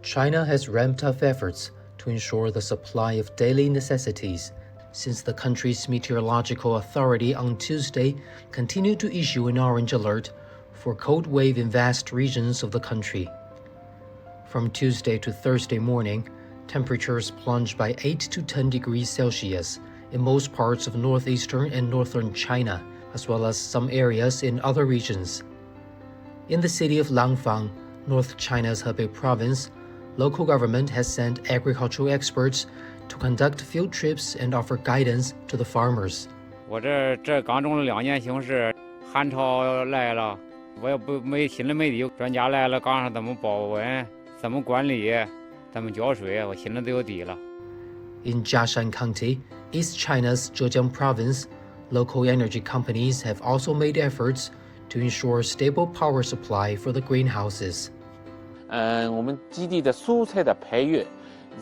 China has ramped up efforts to ensure the supply of daily necessities since the country's meteorological authority on Tuesday continued to issue an orange alert for cold wave in vast regions of the country. From Tuesday to Thursday morning, temperatures plunged by 8 to 10 degrees Celsius in most parts of northeastern and northern China, as well as some areas in other regions. In the city of Langfang, North China's Hebei province, local government has sent agricultural experts to conduct field trips and offer guidance to the farmers. 我这刚种了2年西红柿，寒潮来了，我也没新的媒体专家来了，告诉怎么保温、怎么管理、怎么浇水，我心里都有底了。In Jiashan County, East China's Zhejiang province, local energy companies have also made efforts to ensure stable power supply for the greenhouses. 我们基地的蔬菜的培育，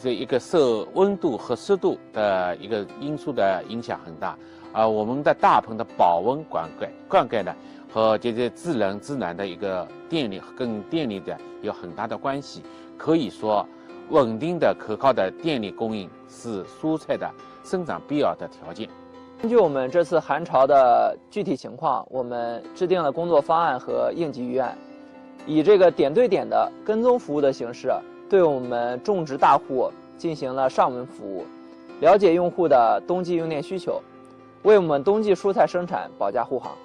这一个受温度和湿度的一个因素的影响很大。我们的大棚的保温灌溉呢，和这些自然的一个电力跟电力的有很大的关系。可以说，稳定的可靠的电力供应是蔬菜的生长必要的条件。根据我们这次寒潮的具体情况，我们制定了工作方案和应急预案，以这个点对点的跟踪服务的形式，对我们种植大户进行了上门服务，了解用户的冬季用电需求，为我们冬季蔬菜生产保驾护航。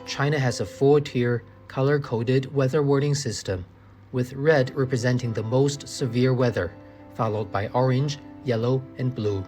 China has a 4-tier, color-coded weather warning system, with red representing the most severe weather, followed by orange, yellow, and blue.